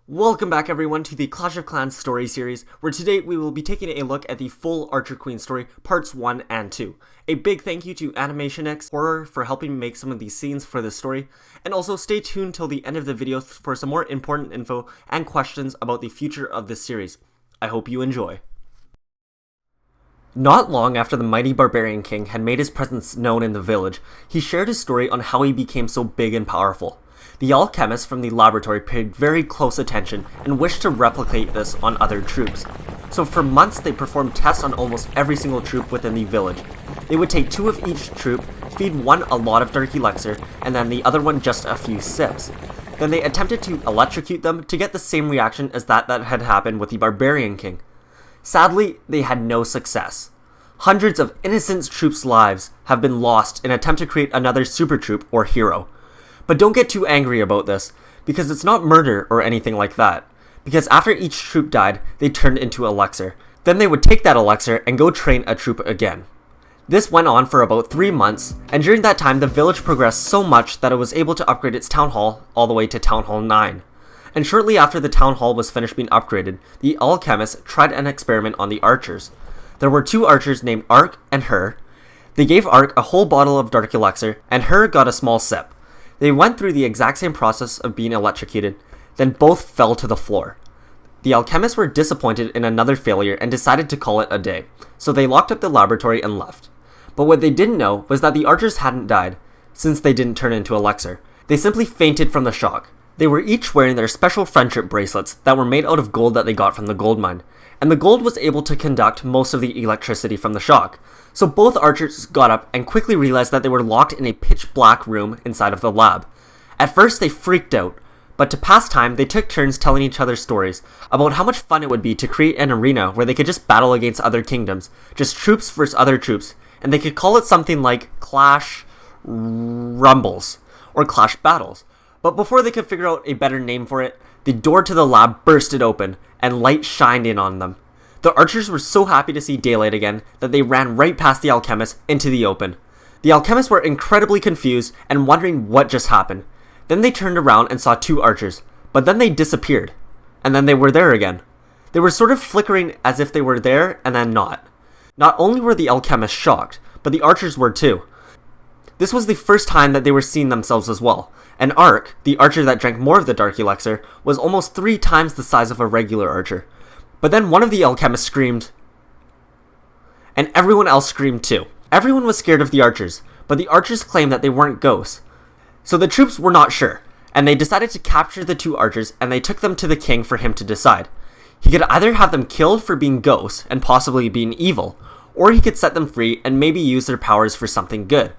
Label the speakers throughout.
Speaker 1: Welcome back everyone to the Clash of Clans story series, where today we will be taking a look at the full Archer Queen story, parts 1 and 2. A big thank you to Alchemists Experiment for helping me make some of these scenes for this story, and also stay tuned till the end of the video for some more important info and questions about the future of this series. I hope you enjoy. Not long after the mighty barbarian king had made his presence known in the village, he shared his story on how he became so big and powerful. The alchemists from the laboratory paid very close attention and wished to replicate this on other troops. So for months they performed tests on almost every single troop within the village. They would take 2 of each troop, feed one a lot of dark elixir, and then the other one just a few sips. Then they attempted to electrocute them to get the same reaction as that had happened with the barbarian king. Sadly, they had no success. Hundreds of innocent troops' lives have been lost in an attempt to create another super troop or hero. But don't get too angry about this, because it's not murder or anything like that. Because after each troop died, they turned into elixir. Then they would take that elixir and go train a troop again. This went on for about 3 months, and during that time the village progressed so much that it was able to upgrade its town hall all the way to Town Hall 9. And shortly after the town hall was finished being upgraded, the alchemists tried an experiment on the archers. There were 2 archers named Ark and Her. They gave Ark a whole bottle of dark elixir, and Her got a small sip. They went through the exact same process of being electrocuted, then both fell to the floor. The alchemists were disappointed in another failure and decided to call it a day, so they locked up the laboratory and left. But what they didn't know was that the archers hadn't died, since they didn't turn into elixir. They simply fainted from the shock. They were each wearing their special friendship bracelets that were made out of gold that they got from the gold mine, and the gold was able to conduct most of the electricity from the shock. So both archers got up and quickly realized that they were locked in a pitch black room inside of the lab. At first they freaked out, but to pass time they took turns telling each other stories about how much fun it would be to create an arena where they could just battle against other kingdoms, just troops versus other troops, and they could call it something like Clash Rumbles or Clash Battles. But before they could figure out a better name for it, the door to the lab bursted open and light shined in on them. The archers were so happy to see daylight again that they ran right past the alchemists into the open. The alchemists were incredibly confused and wondering what just happened. Then they turned around and saw 2 archers, but then they disappeared. And then they were there again. They were sort of flickering as if they were there and then not. Not only were the alchemists shocked, but the archers were too. This was the first time that they were seeing themselves as well. And Ark, the archer that drank more of the dark elixir, was almost 3 times the size of a regular archer. But then one of the alchemists screamed, and everyone else screamed too. Everyone was scared of the archers, but the archers claimed that they weren't ghosts. So the troops were not sure, and they decided to capture the 2 archers and they took them to the king for him to decide. He could either have them killed for being ghosts and possibly being evil, or he could set them free and maybe use their powers for something good.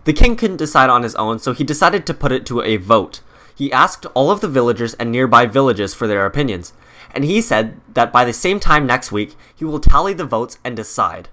Speaker 1: The king couldn't decide on his own, so he decided to put it to a vote. He asked all of the villagers and nearby villages for their opinions, and he said that by the same time next week, he will tally the votes and decide.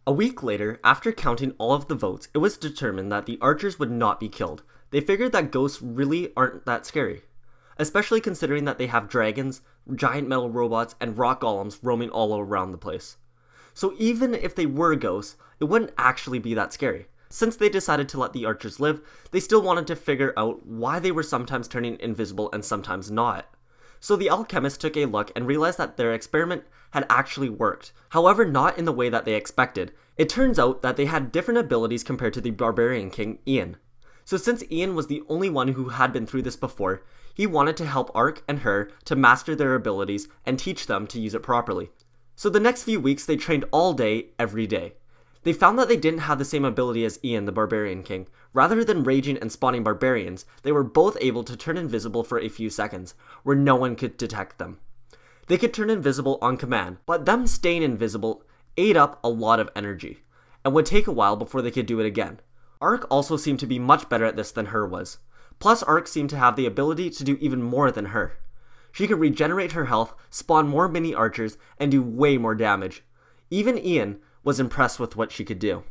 Speaker 1: A week later, after counting all of the votes, it was determined that the archers would not be killed. They figured that ghosts really aren't that scary, especially considering that they have dragons, giant metal robots, and rock golems roaming all around the place. So even if they were ghosts, it wouldn't actually be that scary. Since they decided to let the archers live, they still wanted to figure out why they were sometimes turning invisible and sometimes not. So the alchemists took a look and realized that their experiment had actually worked, however not in the way that they expected. It turns out that they had different abilities compared to the barbarian king, Ian. So since Ian was the only one who had been through this before, he wanted to help Ark and Her to master their abilities and teach them to use it properly. So the next few weeks they trained all day, every day. They found that they didn't have the same ability as Ian, the barbarian king. Rather than raging and spawning barbarians, they were both able to turn invisible for a few seconds, where no one could detect them. They could turn invisible on command, but them staying invisible ate up a lot of energy, and would take a while before they could do it again. Ark also seemed to be much better at this than Her was. Plus Ark seemed to have the ability to do even more than Her. She could regenerate her health, spawn more mini archers, and do way more damage. Even Ian was impressed with what she could do.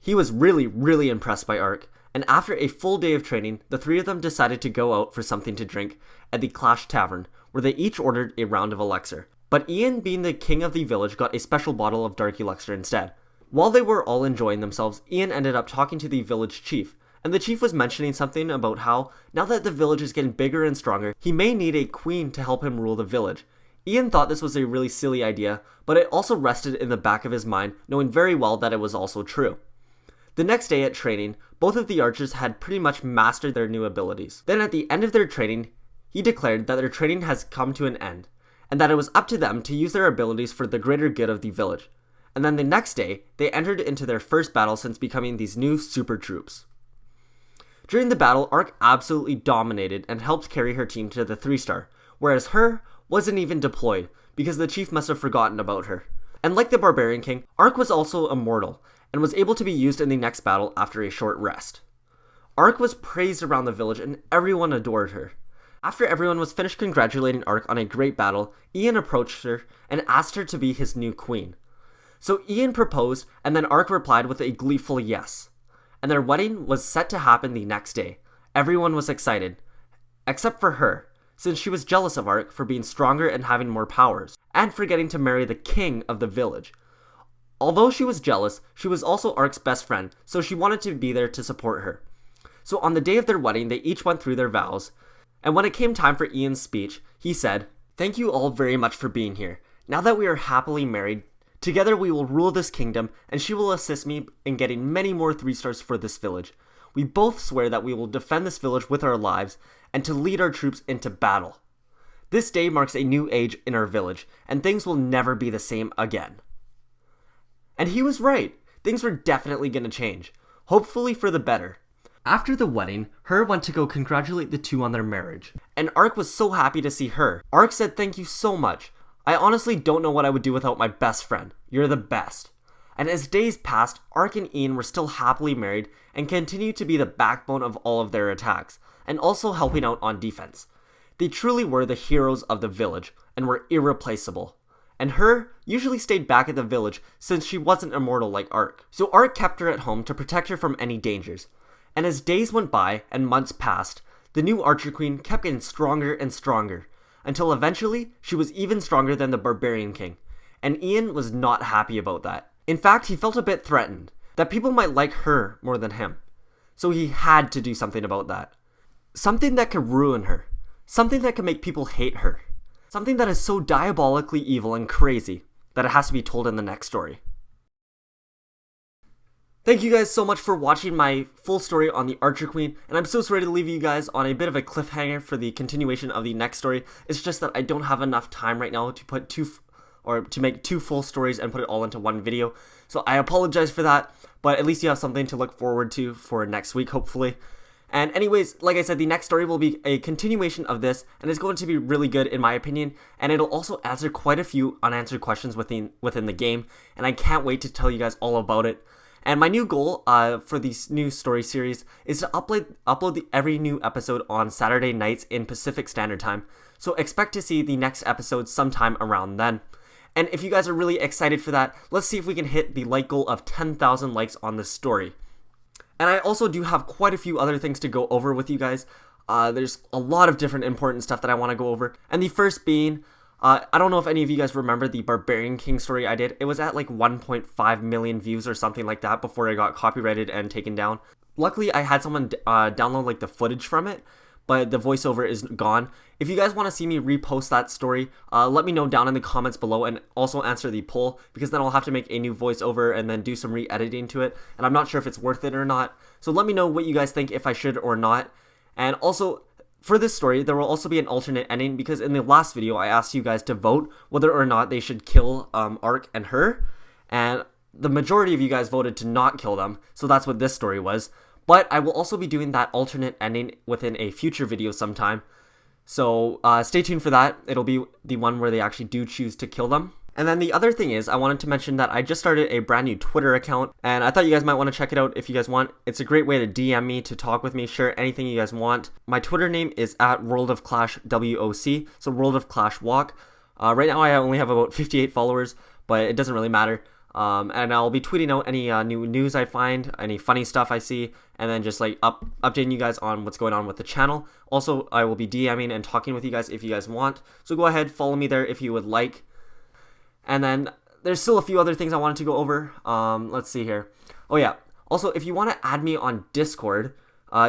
Speaker 1: He was really impressed by Ark, and after a full day of training, the 3 of them decided to go out for something to drink at the Clash Tavern, where they each ordered a round of elixir. But Ian, being the king of the village, got a special bottle of dark elixir instead. While they were all enjoying themselves, Ian ended up talking to the village chief, and the chief was mentioning something about how, now that the village is getting bigger and stronger, he may need a queen to help him rule the village. Ian thought this was a really silly idea, but it also rested in the back of his mind, knowing very well that it was also true. The next day at training, both of the archers had pretty much mastered their new abilities. Then at the end of their training, he declared that their training has come to an end, and that it was up to them to use their abilities for the greater good of the village. And then the next day, they entered into their first battle since becoming these new super troops. During the battle, Ark absolutely dominated and helped carry her team to the 3-star, whereas her wasn't even deployed because the chief must have forgotten about her. And like the Barbarian King, Ark was also immortal and was able to be used in the next battle after a short rest. Ark was praised around the village and everyone adored her. After everyone was finished congratulating Ark on a great battle, Ian approached her and asked her to be his new queen. So Ian proposed, and then Ark replied with a gleeful yes. And their wedding was set to happen the next day. Everyone was excited, except for her, since she was jealous of Ark for being stronger and having more powers, and for getting to marry the king of the village. Although she was jealous, she was also Ark's best friend, so she wanted to be there to support her. So on the day of their wedding, they each went through their vows, and when it came time for Ian's speech, he said, "Thank you all very much for being here. Now that we are happily married, together we will rule this kingdom, and she will assist me in getting many more 3-stars for this village. We both swear that we will defend this village with our lives, and to lead our troops into battle. This day marks a new age in our village, and things will never be the same again." And he was right. Things were definitely going to change, hopefully for the better. After the wedding, Her went to go congratulate the two on their marriage, and Ark was so happy to see her. Ark said, "Thank you so much. I honestly don't know what I would do without my best friend. You're the best." And as days passed, Ark and Ian were still happily married and continued to be the backbone of all of their attacks, and also helping out on defense. They truly were the heroes of the village, and were irreplaceable. And Her usually stayed back at the village since she wasn't immortal like Ark. So Ark kept her at home to protect her from any dangers. And as days went by and months passed, the new Archer Queen kept getting stronger and stronger, until eventually she was even stronger than the Barbarian King, and Ian was not happy about that. In fact, he felt a bit threatened, that people might like her more than him. So he had to do something about that. Something that could ruin her. Something that could make people hate her. Something that is so diabolically evil and crazy that it has to be told in the next story. Thank you guys so much for watching my full story on the Archer Queen, and I'm so sorry to leave you guys on a bit of a cliffhanger for the continuation of the next story. It's just that I don't have enough time right now to put to make 2 full stories and put it all into one video. So I apologize for that, but at least you have something to look forward to for next week, hopefully. And anyways, like I said, the next story will be a continuation of this, and it's going to be really good in my opinion, and it'll also answer quite a few unanswered questions within the game, and I can't wait to tell you guys all about it. And my new goal for this new story series is to upload every new episode on Saturday nights in Pacific Standard Time. So expect to see the next episode sometime around then. And if you guys are really excited for that, let's see if we can hit the like goal of 10,000 likes on this story. And I also do have quite a few other things to go over with you guys. There's a lot of different important stuff that I want to go over. And the first being, I don't know if any of you guys remember the Barbarian King story I did. It was at like 1.5 million views or something like that before it got copyrighted and taken down. Luckily, I had someone download like the footage from it, but the voiceover is gone. If you guys want to see me repost that story, let me know down in the comments below, and also answer the poll, because then I'll have to make a new voiceover and then do some re-editing to it, and I'm not sure if it's worth it or not. So let me know what you guys think, if I should or not. And also, for this story, there will also be an alternate ending, because in the last video, I asked you guys to vote whether or not they should kill Ark and Her, and the majority of you guys voted to not kill them, so that's what this story was. But I will also be doing that alternate ending within a future video sometime, so stay tuned for that. It'll be the one where they actually do choose to kill them. And then the other thing is, I wanted to mention that I just started a brand new Twitter account, and I thought you guys might want to check it out if you guys want. It's a great way to DM me, to talk with me, share anything you guys want. My Twitter name is @WorldOfClashWOC, so World of Clash Walk. Right now I only have about 58 followers, but it doesn't really matter. And I'll be tweeting out any new news I find, any funny stuff I see, and then just like updating you guys on what's going on with the channel. Also, I will be DMing and talking with you guys if you guys want, so go ahead, follow me there if you would like. And then there's still a few other things I wanted to go over. Let's see here. Oh yeah. Also, if you want to add me on Discord,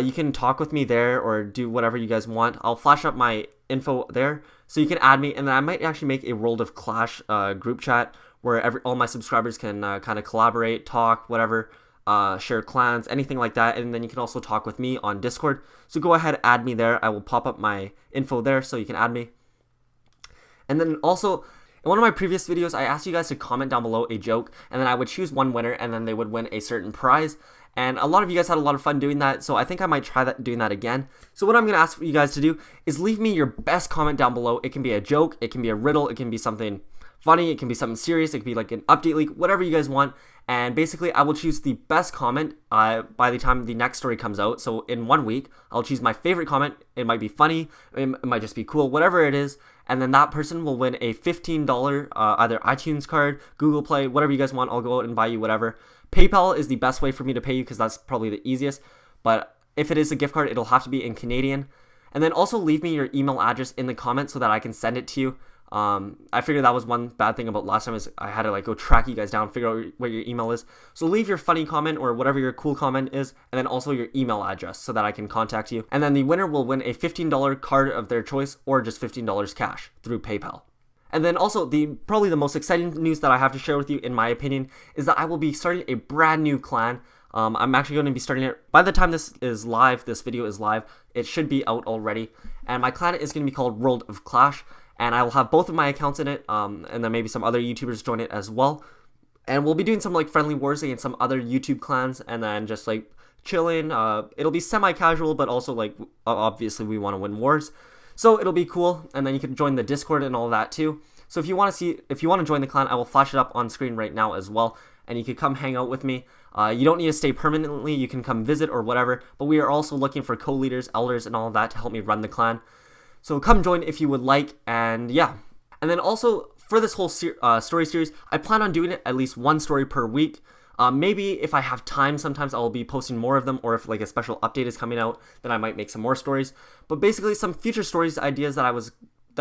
Speaker 1: you can talk with me there or do whatever you guys want. I'll flash up my info there so you can add me, and then I might actually make a World of Clash group chat where all my subscribers can kind of collaborate, talk, whatever, share clans, anything like that, and then you can also talk with me on Discord. So go ahead, add me there. I will pop up my info there so you can add me. And then also, in one of my previous videos, I asked you guys to comment down below a joke, and then I would choose one winner, and then they would win a certain prize. And a lot of you guys had a lot of fun doing that, so I think I might try doing that again. So what I'm going to ask for you guys to do is leave me your best comment down below. It can be a joke, it can be a riddle, it can be something funny, it can be something serious, it can be like an update leak, whatever you guys want. And basically, I will choose the best comment by the time the next story comes out. So in 1 week, I'll choose my favorite comment. It might be funny, it might just be cool, whatever it is. And then that person will win a $15 either iTunes card, Google Play, whatever you guys want. I'll go out and buy you whatever. PayPal is the best way for me to pay you because that's probably the easiest. But if it is a gift card, it'll have to be in Canadian. And then also leave me your email address in the comments so that I can send it to you. I figured that was one bad thing about last time is I had to like go track you guys down, figure out what your email is. So leave your funny comment or whatever your cool comment is, and then also your email address so that I can contact you. And then the winner will win a $15 card of their choice or just $15 cash through PayPal. And then also probably the most exciting news that I have to share with you, in my opinion, is that I will be starting a brand new clan. I'm actually going to be starting it by the time this video is live, it should be out already. And my clan is going to be called World of Clash. And I will have both of my accounts in it, and then maybe some other YouTubers join it as well. And we'll be doing some like friendly wars against some other YouTube clans, and then just like chilling. It'll be semi-casual, but also like obviously we want to win wars, so it'll be cool. And then you can join the Discord and all that too. So if you want to join the clan, I will flash it up on screen right now as well, and you can come hang out with me. You don't need to stay permanently. You can come visit or whatever. But we are also looking for co-leaders, elders, and all of that to help me run the clan. So come join if you would like, and yeah. And then also, for this whole story series, I plan on doing it at least one story per week. Maybe if I have time, sometimes I'll be posting more of them, or if like a special update is coming out, then I might make some more stories. But basically, some future stories ideas that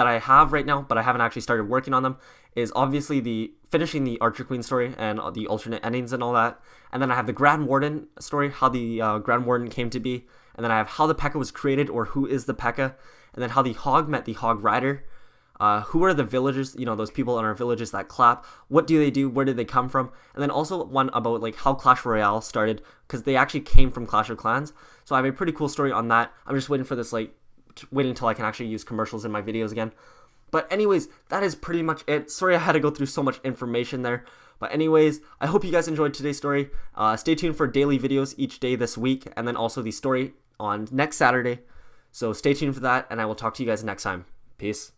Speaker 1: I have right now, but I haven't actually started working on them, is obviously finishing the Archer Queen story and the alternate endings and all that. And then I have the Grand Warden story, how the Grand Warden came to be. And then I have how the P.E.K.K.A. was created, or who is the P.E.K.K.A. And then how the Hog met the Hog Rider. Who are the villagers, those people in our villages that clap? What do they do? Where did they come from? And then also one about like how Clash Royale started, because they actually came from Clash of Clans. So I have a pretty cool story on that. I'm just waiting for this, waiting until I can actually use commercials in my videos again. But anyways, that is pretty much it. Sorry I had to go through so much information there. But anyways, I hope you guys enjoyed today's story. Stay tuned for daily videos each day this week, and then also the story on next Saturday. So stay tuned for that, and I will talk to you guys next time. Peace.